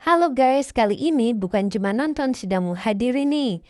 Halo guys, kali ini bukan cuma nonton sedang menghadiri nih.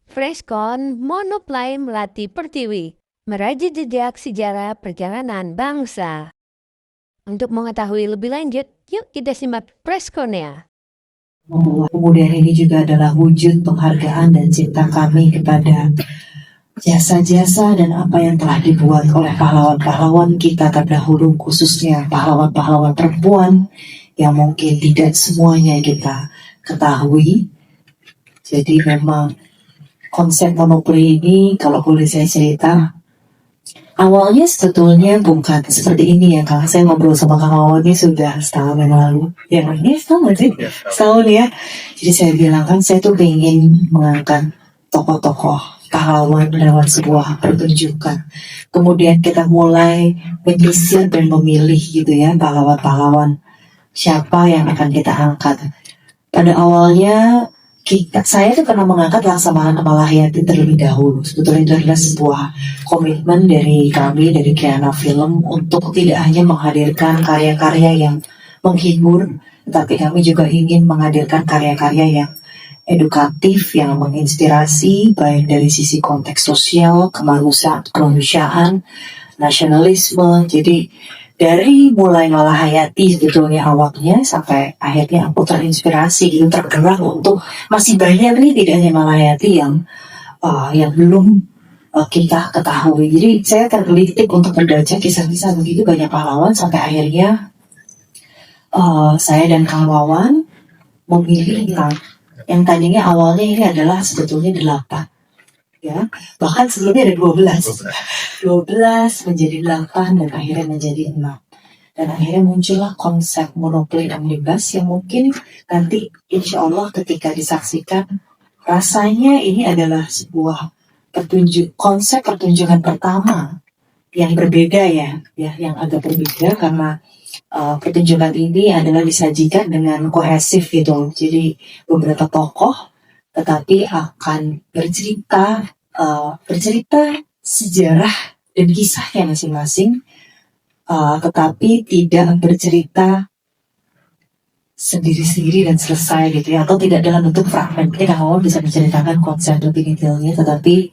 Freshcon Monoplay Melati Pertiwi, merajut jejak sejarah perjalanan bangsa. Untuk mengetahui lebih lanjut, yuk kita simak Freshconnya. Membuat kemudian ini juga adalah wujud penghargaan dan cinta kami kepada jasa-jasa dan apa yang telah dibuat oleh pahlawan-pahlawan kita terdahulu, khususnya pahlawan-pahlawan perempuan yang mungkin tidak semuanya kita ketahui. Jadi memang konsep Monoplay ini, kalau boleh saya cerita, awalnya sebetulnya bukan seperti ini ya Kang. Saya ngobrol sama Kang Wawan ini sudah setahun yang lalu. Yang ini setahun sih? Setahun ya. Jadi saya bilang kan saya tuh pengen mengangkat tokoh-tokoh pahlawan lewat sebuah pertunjukan. Kemudian kita mulai menyisir dan memilih gitu ya pahlawan-pahlawan siapa yang akan kita angkat. Pada awalnya saya tuh pernah mengangkat Laksamana Kamalahayati terlebih dahulu. Sebetulnya itu adalah sebuah komitmen dari kami, dari Kiana Film, untuk tidak hanya menghadirkan karya-karya yang menghibur, tetapi kami juga ingin menghadirkan karya-karya yang edukatif, yang menginspirasi, baik dari sisi konteks sosial, kemanusiaan, nasionalisme. Jadi dari mulai Malahayati sebetulnya awalnya sampai akhirnya aku terinspirasi gitu, tergerak untuk masih banyak nih, tidak hanya Malahayati yang belum kita ketahui. Jadi saya tergelitik untuk membaca kisah-kisah begitu banyak pahlawan sampai akhirnya saya dan Kang Wawan memilih yang tadinya awalnya ini adalah sebetulnya 8 ya, bahkan sebelumnya ada 12 menjadi 8 dan akhirnya menjadi 6. Dan akhirnya muncullah konsep Monoplay Omnibus yang mungkin nanti insya Allah ketika disaksikan rasanya ini adalah sebuah konsep pertunjukan pertama yang berbeda ya yang agak berbeda karena pertunjukan ini adalah disajikan dengan kohesif gitu. Jadi beberapa tokoh tetapi akan bercerita sejarah dan kisahnya masing-masing, tetapi tidak bercerita sendiri-sendiri dan selesai gitu ya, atau tidak dalam bentuk fragmen. Kita awal bisa menceritakan konsep lebih detailnya, tetapi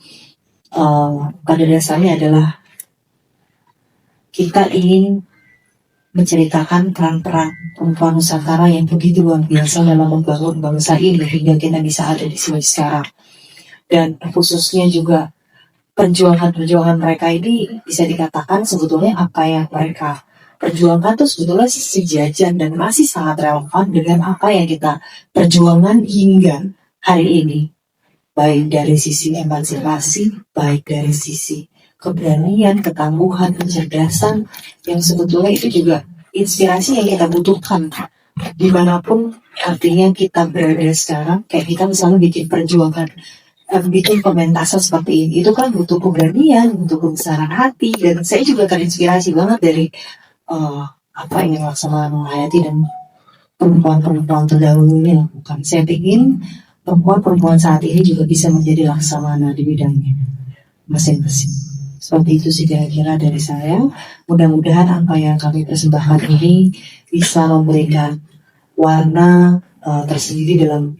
pada dasarnya adalah kita ingin menceritakan peran-peran perempuan Nusantara yang begitu luar biasa dalam membangun bangsa ini hingga kita bisa ada di sini sekarang. Dan khususnya juga perjuangan mereka ini bisa dikatakan sebetulnya apa yang mereka perjuangkan itu sebetulnya sejajan dan masih sangat relevan dengan apa yang kita perjuangkan hingga hari ini, baik dari sisi emansipasi, baik dari sisi keberanian, ketangguhan, kecerdasan, yang sebetulnya itu juga inspirasi yang kita butuhkan dimanapun artinya kita berada sekarang. Kayak kita misalnya bikin perjuangan, bikin pementasan seperti ini, itu kan butuh keberanian, butuh kebesaran hati, dan saya juga terinspirasi banget dari apa yang Laksamana Hayati dan perempuan-perempuan terdahulunya lakukan. Saya ingin perempuan-perempuan saat ini juga bisa menjadi Laksamana di bidangnya masing-masing. Seperti itu sih kira-kira dari saya. Mudah-mudahan apa yang kami persembahkan ini bisa memberikan warna tersendiri dalam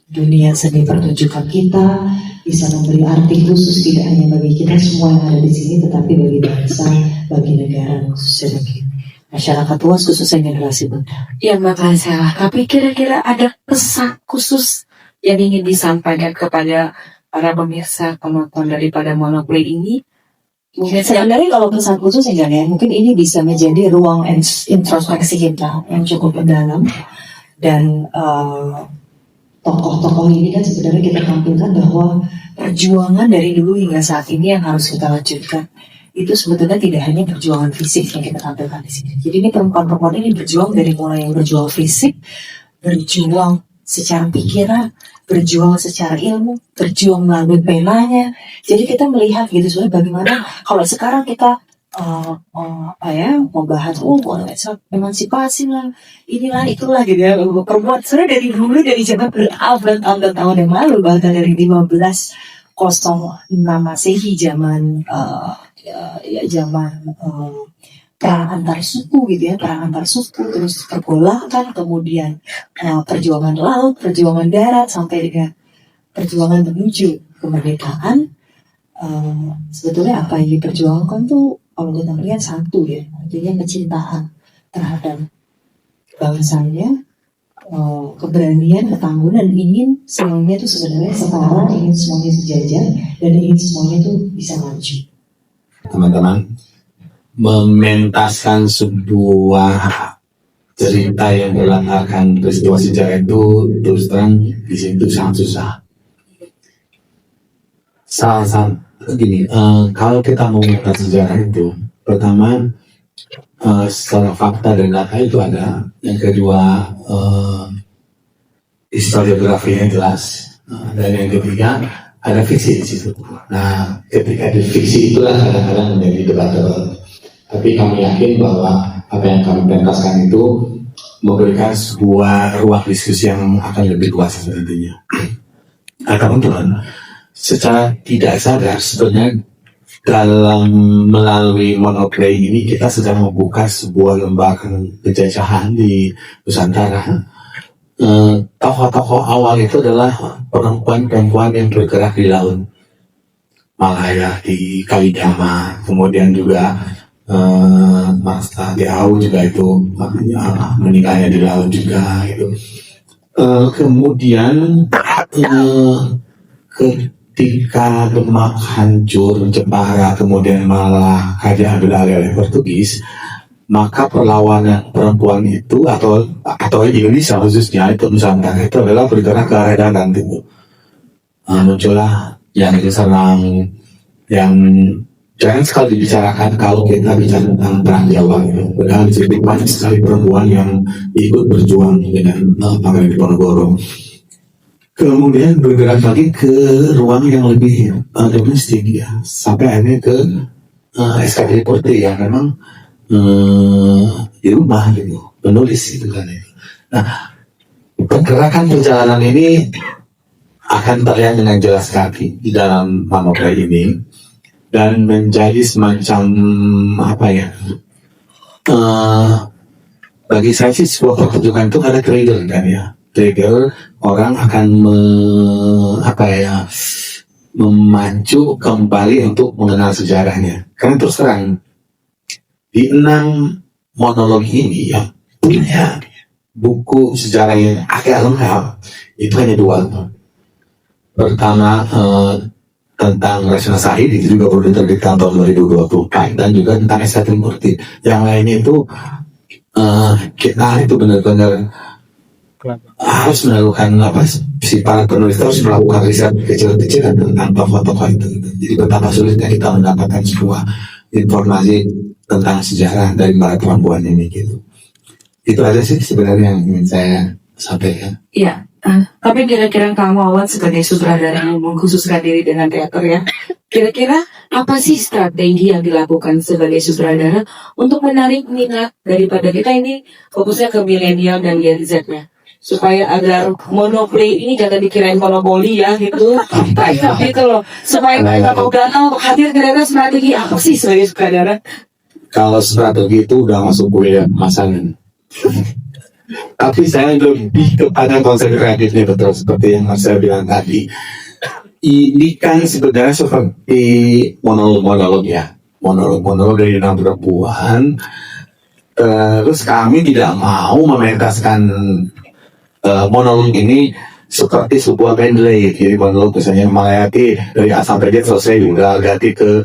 dunia seni pertunjukan kita, bisa memberi arti khusus tidak hanya bagi kita semua yang ada di sini, tetapi bagi bangsa, bagi negara, khususnya bagi masyarakat luas, khususnya generasi muda. Ya, makasih. Tapi kira-kira ada pesan khusus yang ingin disampaikan kepada para pemirsa penonton daripada Monoplay ini? Mungkin sebenarnya kalau pesan khusus enggak ya, mungkin ini bisa menjadi ruang introspeksi kita yang cukup mendalam. Dan tokoh-tokoh ini kan sebenarnya kita tampilkan bahwa perjuangan dari dulu hingga saat ini yang harus kita lanjutkan itu sebetulnya tidak hanya perjuangan fisik yang kita tampilkan di sini. Jadi ini perempuan-perempuan ini berjuang dari mulai yang berjuang fisik, berjuang secara pikiran, berjuang secara ilmu, berjuang melalui penanya. Jadi kita melihat gitu sebenarnya bagaimana kalau sekarang kita membahas emansipasi lah, inilah itulah gitu ya, perempuan sebenarnya dari dulu, dari zaman berabad-abad yang lalu, bahkan dari 1506 Masehi, zaman perang antar suku gitu ya, perang antar suku, terus pergolakan, kemudian perjuangan laut, perjuangan darat, sampai dengan perjuangan menuju kemerdekaan. Sebetulnya apa yang diperjuangkan tuh kalau kita lihat satu ya, artinya kecintaan terhadap bangsanya, keberanian, ketangguhan, ingin semuanya itu sebenarnya setara, ingin semuanya sejajar, dan ingin semuanya itu bisa maju. Teman-teman, mementaskan sebuah cerita yang berlatarkan peristiwa sejarah itu terus terang di situ sangat susah. Kalau kita mau melihat sejarah itu, pertama secara fakta dan data itu ada, yang kedua historiografi yang jelas, dan yang ketiga ada fiksi di situ. Nah, ketika di fiksi itulah kadang-kadang menjadi debatable. Tapi kami yakin bahwa apa yang kami pentaskan itu memberikan sebuah ruang diskusi yang akan lebih luas nantinya. Nah, teman-teman, secara tidak sadar sebenarnya dalam melalui monoplay ini kita sedang membuka sebuah lembaga penjajahan di Nusantara. Tokoh-tokoh awal itu adalah perempuan-perempuan yang bergerak di laut Malaya, di Kalidama, kemudian juga Mas Diau juga itu meninggalnya di laut juga gitu. Kemudian ketika Demak hancur, Jepara, kemudian malah Raja Abdul Alih oleh Portugis, maka perlawanan perempuan itu atau Indonesia khususnya itu Nusantara itu adalah bergerak ke arah darat itu. Muncullah yang diserang, yang jangan sekali dibicarakan kalau kita bicara tentang perang Jawa gitu. Padahal di situ banyak sekali perempuan yang ikut berjuang dengan Pangeran Diponegoro. Kemudian bergerak lagi ke ruang yang lebih domestik ya, sampai akhirnya ke SKD Porte yang memang di rumah gitu, penulis itu kan itu. Nah, pergerakan perjalanan ini akan terlihat dengan jelas sekali di dalam monoplay ini dan menjadi semacam apa ya? Bagi saya sih sebuah pertunjukan itu ada trigger kan ya. Trigger orang akan memacu kembali untuk mengenal sejarahnya. Karena terus terang di 6 monolog ini yang punya buku sejarah yang agak lengkap itu hanya 2. Pertama tentang Rasuna Said itu juga baru diterbitkan tahun 2024 dan juga tentang S. Trimurti. Yang lainnya itu kita itu benar-benar harus melakukan si para penulis harus melakukan riset kecil-kecilan tentang tokoh-tokoh itu. Jadi betapa sulitnya kita mendapatkan sebuah informasi tentang sejarah dari para perempuan ini gitu. Itu aja sih sebenarnya yang ingin saya sampaikan. Iya. Tapi kira-kira kamu awal sebagai sutradara yang mengkhususkan diri dengan teater ya, kira-kira apa sih strategi yang dilakukan sebagai sutradara untuk menarik minat daripada kita ini fokusnya ke milenial dan Gen Z-nya, supaya agar monoplay ini jangan dikirain monopoli ya gitu, gitu loh, supaya kita mau galau untuk hadir. Kira-kira strategi apa sih sebagai sutradara? Kalau strategi itu udah masuk kuliah masalah. Tapi saya lebih kepada konsep kreatifnya, betul seperti yang saya bilang tadi. Ini kan sebenarnya seperti monolog ya, monolog dari 6 perempuan. Terus kami tidak mau mementaskan monolog ini seperti sebuah medley. Jadi monolog misalnya Malayati dari A sampai Z selesai udah ganti ke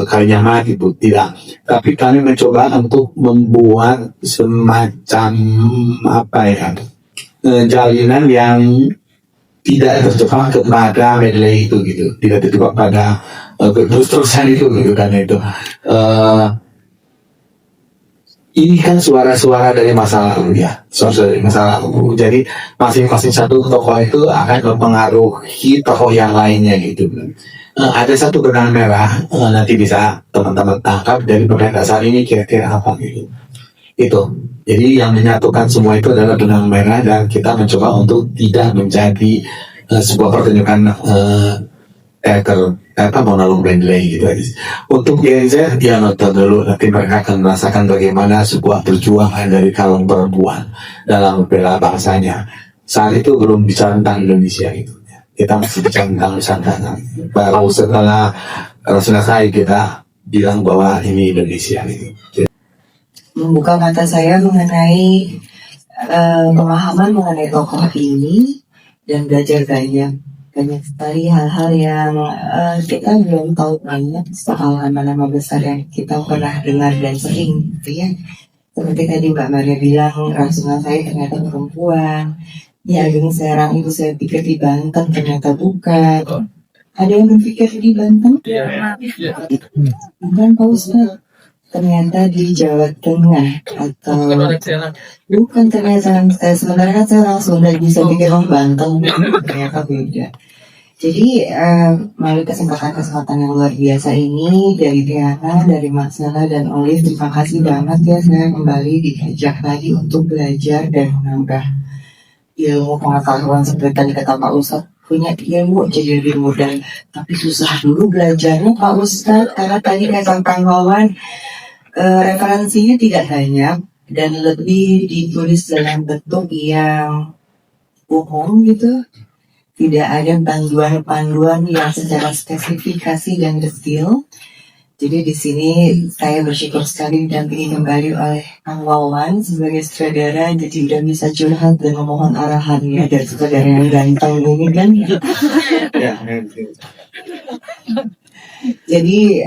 kalinya mati itu tidak, tapi kami mencoba untuk membuat semacam jalinan yang tidak terjebak kepada medley itu gitu, tidak terjebak pada terus-terusan itu gitu kan itu. Ini kan suara-suara dari masa lalu ya, suara dari masa lalu. Jadi masing-masing satu tokoh itu akan mempengaruhi tokoh yang lainnya gitu. Ada satu benang merah, nanti bisa teman-teman tangkap dari benang dasar ini kira-kira apa gitu. Itu. Jadi yang menyatukan semua itu adalah benang merah dan kita mencoba untuk tidak menjadi sebuah pertunjukan teater monolog Bradley gitu aja. Untuk Gen Z ya nonton dulu, nanti mereka akan merasakan bagaimana sebuah perjuangan dari kaum perempuan dalam membela bangsanya. Saat itu belum bicara tentang Indonesia gitu. Kita masih bicara tentang Nusantara. Baru setelah selesai kita bilang bahwa ini Indonesia gitu. Membuka mata saya mengenai pemahaman mengenai tokoh ini dan belajar banyak sekali hal-hal yang kita belum tahu banyak soal nama-nama besar yang kita pernah dengar dan sering gitu ya. Seperti tadi Mbak Maria bilang, Rasulullah saya ternyata perempuan. Ya, Agung Serang itu saya pikir di Banten, ternyata bukan. Ada yang berpikir di Banten? Bukan Pak Ustadz. Ternyata di Jawa Tengah atau bukan ternyata. Sebenarnya kan saya orang Sunda, bisa pikir orang Banten, ternyata beda. Jadi melalui kesempatan yang luar biasa ini dari Diana, dari Marcella dan Olive, terima kasih banget ya, saya kembali diajak lagi untuk belajar dan menambah ilmu pengetahuan. Seperti tadi kata Pak Ustadz, punya ilmu jadi lebih mudah, tapi susah dulu belajarnya Pak Ustadz, karena tadi kata Kang Wawan referensinya tidak banyak dan lebih ditulis dalam bentuk yang umum gitu. Tidak ada panduan-panduan yang secara spesifikasi dan detail. Jadi di sini saya bersyukur sekali didampingi kembali oleh Kang Wawan sebagai sutradara, jadi udah bisa curhat dan memohon arahannya dari sutradara yang ganteng ini kan. Jadi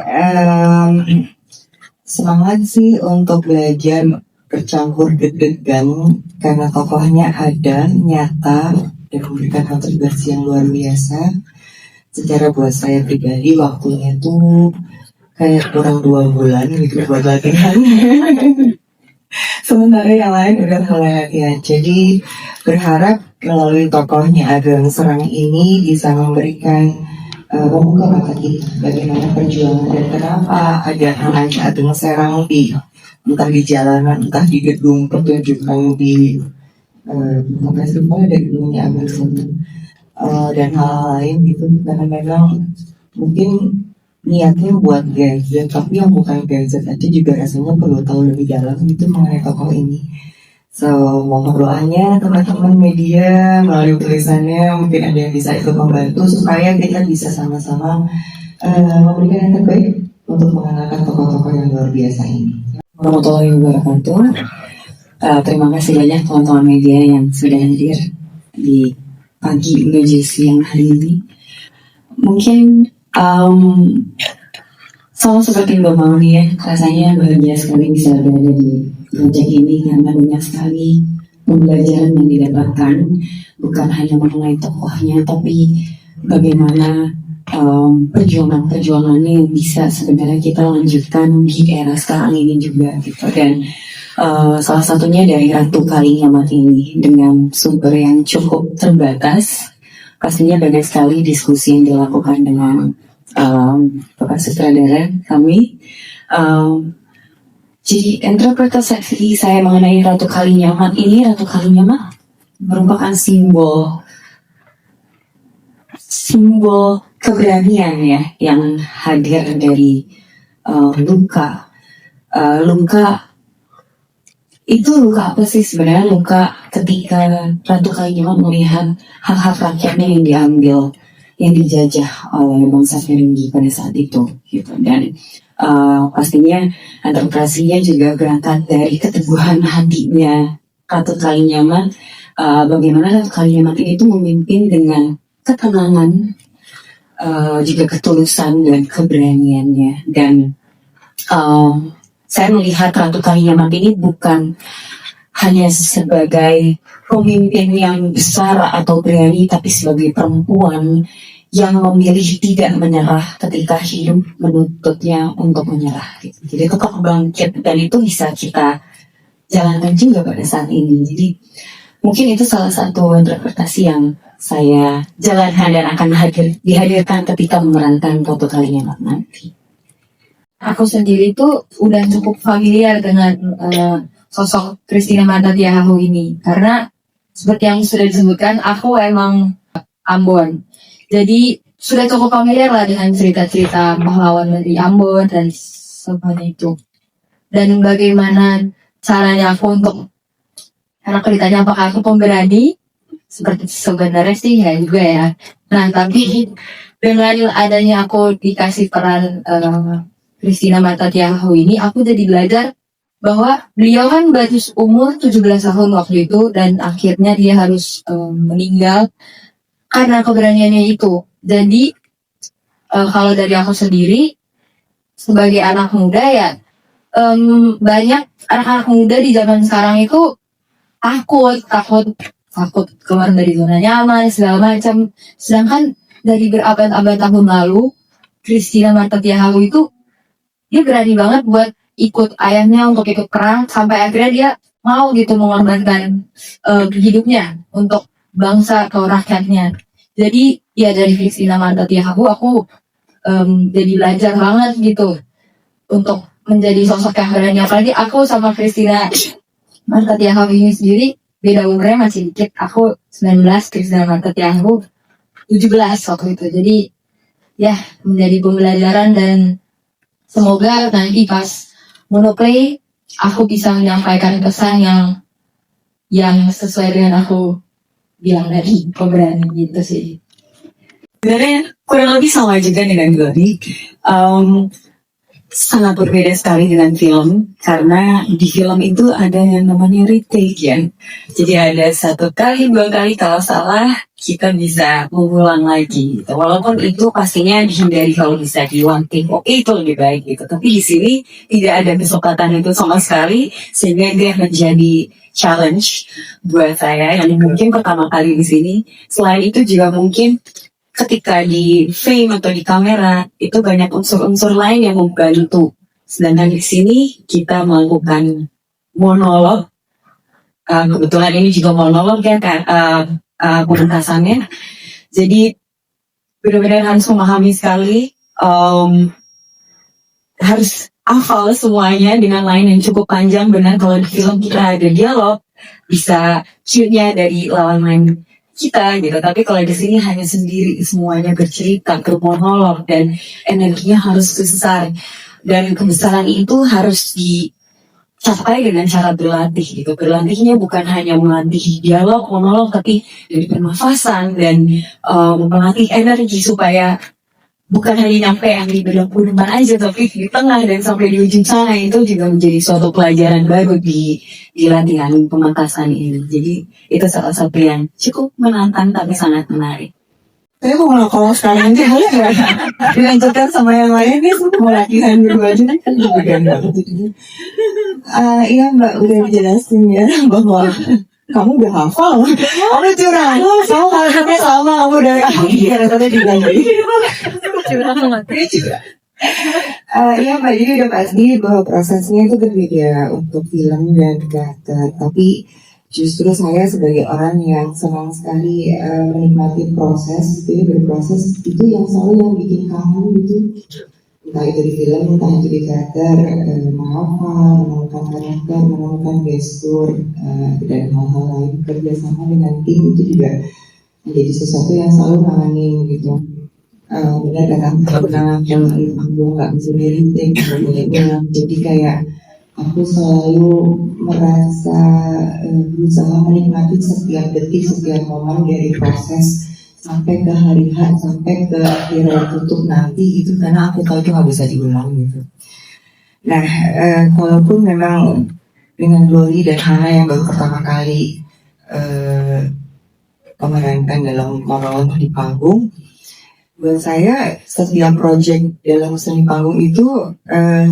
semangat sih untuk belajar bercampur deg-degan karena tokohnya ada, nyata, dan memberikan kontribusi yang luar biasa. Secara buat saya pribadi waktunya tuh kayak kurang 2 bulan gitu buat latihan. Sementara yang lain udah mulai latihan. Jadi berharap melalui tokohnya Ageng Serang ini bisa memberikan membuka mata kita bagaimana perjuangan dan kenapa ada namanya Ageng Serang di entah di jalanan, entah di gedung pertunjukan di festival ada gedungnya Ageng Serang dan hal-hal lain gitu, karena memang mungkin niatnya buat Gen Z, tapi yang bukan Gen Z aja juga rasanya perlu tahu lebih dalam gitu mengenai tokoh ini. So, mohon doanya teman-teman media melalui tulisannya, mungkin ada yang bisa ikut membantu supaya kita bisa sama-sama memberikan yang terbaik untuk mengenalkan tokoh-tokoh yang luar biasa ini. Warahmatullahi wabarakatuh. Terima kasih banyak teman-teman media yang sudah hadir di pagi menuju siang hari ini. Mungkin sama seperti Mbak Mauli ya, rasanya bahagia sekali bisa berada di proyek ini karena banyak sekali pembelajaran yang didapatkan, bukan hanya mengenai tokohnya, tapi bagaimana perjuangan-perjuangannya yang bisa sebenarnya kita lanjutkan di era sekarang ini juga gitu. Dan salah satunya dari Ratu Kalinyamat ini dengan sumber yang cukup terbatas, pastinya banyak sekali diskusi yang dilakukan dengan Bapak sutradara kami. Jadi interpretasi saya mengenai Ratu Kalinyamat ini, Ratu Kalinyamat merupakan simbol keberanian ya, yang hadir dari luka. Luka itu luka apa sih sebenarnya? Luka ketika Ratu Kalinyamat melihat hak-hak rakyatnya yang diambil, yang dijajah oleh bangsa Feringgi pada saat itu gitu. Dan pastinya interpretasinya juga berangkat dari keteguhan hatinya Ratu Kalinyamat. Bagaimana Ratu Kalinyamat ini tuh memimpin dengan ketenangan, juga ketulusan dan keberaniannya. Dan saya melihat Ratu Kalinyamat ini bukan hanya sebagai pemimpin yang besar atau berani, tapi sebagai perempuan yang memilih tidak menyerah ketika hidup menuntutnya untuk menyerah. Jadi tetap bangkit, dan itu bisa kita jalankan juga pada saat ini. Jadi mungkin itu salah satu interpretasi yang saya jalankan dan akan dihadirkan ketika memerankan Ratu Kalinyamat nanti. Aku sendiri tuh udah cukup familiar dengan sosok Christina Marta Tiahahu ini, karena seperti yang sudah disebutkan, aku emang Ambon. Jadi sudah cukup familiar lah dengan cerita-cerita pahlawan dari Ambon dan sebagainya itu. Dan bagaimana caranya aku untuk, karena aku ditanya apakah aku pemberani, seperti sebenarnya sih ya juga ya. Nah tapi dengan adanya aku dikasih peran Christina Marta Tiahahu ini, aku jadi belajar bahwa beliau kan baru umur 17 tahun waktu itu, dan akhirnya dia harus meninggal karena keberaniannya itu. Jadi kalau dari aku sendiri sebagai anak muda ya, banyak anak-anak muda di zaman sekarang itu takut keluar dari zona nyaman segala macam. Sedangkan dari berabad-abad tahun lalu, Christina Marta Tiahahu itu dia berani banget buat ikut ayahnya untuk ikut perang, sampai akhirnya dia mau gitu mengorbankan hidupnya untuk bangsa atau rakyatnya. Jadi ya dari Christina Marta Tiahahu aku jadi belajar banget gitu untuk menjadi sosok yang berani. Apalagi aku sama Christina Marta Tiahahu ini sendiri beda umurnya masih dikit. Aku 19, Christina Marta Tiahahu 17 waktu itu. Jadi ya menjadi pembelajaran, dan semoga nanti pas monoplay aku bisa menyampaikan pesan yang sesuai dengan aku bilang dari pemberani gitu sih. Sebenarnya kurang lebih sama juga dengan Glory. Sangat berbeda sekali dengan film, karena di film itu ada yang namanya retake ya. Jadi ada 1 kali, 2 kali, kalau salah kita bisa mengulang lagi gitu. Walaupun itu pastinya dihindari kalau bisa di one take, oke itu lebih baik gitu. Tapi di sini tidak ada kesempatan itu sama sekali, sehingga dia menjadi challenge buat saya yang mungkin pertama kali di sini. Selain itu juga mungkin ketika di frame atau di kamera itu banyak unsur-unsur lain yang membantu. Sedangkan di sini kita melakukan monolog. Kebetulan ini juga monolog ya kan, pementasannya. Jadi benar-benar harus memahami sekali, harus hafal semuanya dengan line yang cukup panjang. Benar kalau di film kita ada dialog, bisa cue-nya dari lawan main kita gitu, tapi kalau di sini hanya sendiri, semuanya bercerita, bermonolog, dan energinya harus besar, dan kebesaran itu harus dicapai dengan cara berlatih gitu. Berlatihnya bukan hanya melatih dialog, monolog, tapi dari pernafasan dan melatih energi supaya bukan hanya nyampe yang di depan aja, tapi di tengah dan sampai di ujung sana. Itu juga menjadi suatu pelajaran baru di latihan pementasan ini. Jadi itu salah satu yang cukup menantang tapi sangat menarik. Saya mau kalau sekalian aja boleh nggak? Dilanjutkan sama yang lain nih, mau latihan dulu aja kan juga banget. Iya Mbak, udah dijelasin ya bahwa kamu udah hafal. Kamu curang. Kamu hafalnya sama, kamu udah katanya diganti. Curang banget. Iya Mbak, jadi udah pasti bahwa prosesnya itu berbeda untuk film dan teater. Tapi justru saya sebagai orang yang senang sekali menikmati proses, itu berproses, itu yang selalu yang bikin kamu gitu. Entah itu di film, entah itu di teater, menghafal, menemukan karakter, menemukan gestur, dan hal-hal lain. Kerjasama dengan tim itu juga menjadi sesuatu yang selalu nangani gitu. Benar kata pernah yang panggung nggak bisa diriting, jadi kayak aku selalu merasa berusaha menikmati setiap detik, setiap momen dari proses sampai ke hari H, sampai ke akhirnya tutup nanti itu, karena aku tahu itu nggak bisa diulang gitu. Nah, kalaupun memang dengan Glory dan Hana yang baru pertama kali memerankan dalam monolog di panggung, buat saya setiap project dalam seni panggung itu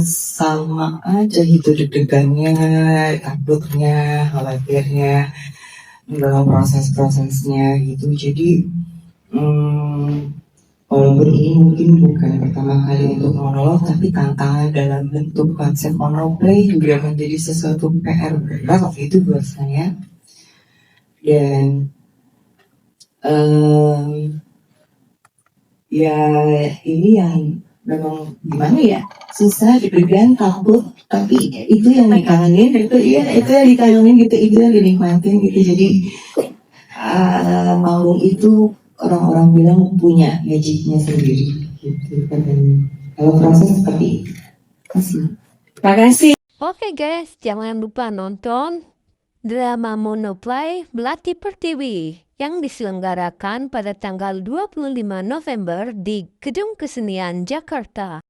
sama aja gitu, deg-degannya, takutnya, khawatirnya dalam proses-prosesnya gitu. Jadi walaupun ini mungkin bukan pertama kali untuk monolog, tapi tantangan dalam bentuk konsep monoplay juga menjadi sesuatu PR berat waktu itu buat saya. Dan ya ini yang memang gimana ya, susah, deg-degan, takut, tapi itu yang dikangenin, itu yang dikangenin gitu, itu yang dinikmatin gitu. Jadi manggung itu orang-orang bilang punya magicnya sendiri gitu katanya. Kalau proses seperti itu. Kasih. Makasih. Oke guys, jangan lupa nonton drama Monoplay Melati Pertiwi yang diselenggarakan pada tanggal 25 November di Gedung Kesenian Jakarta.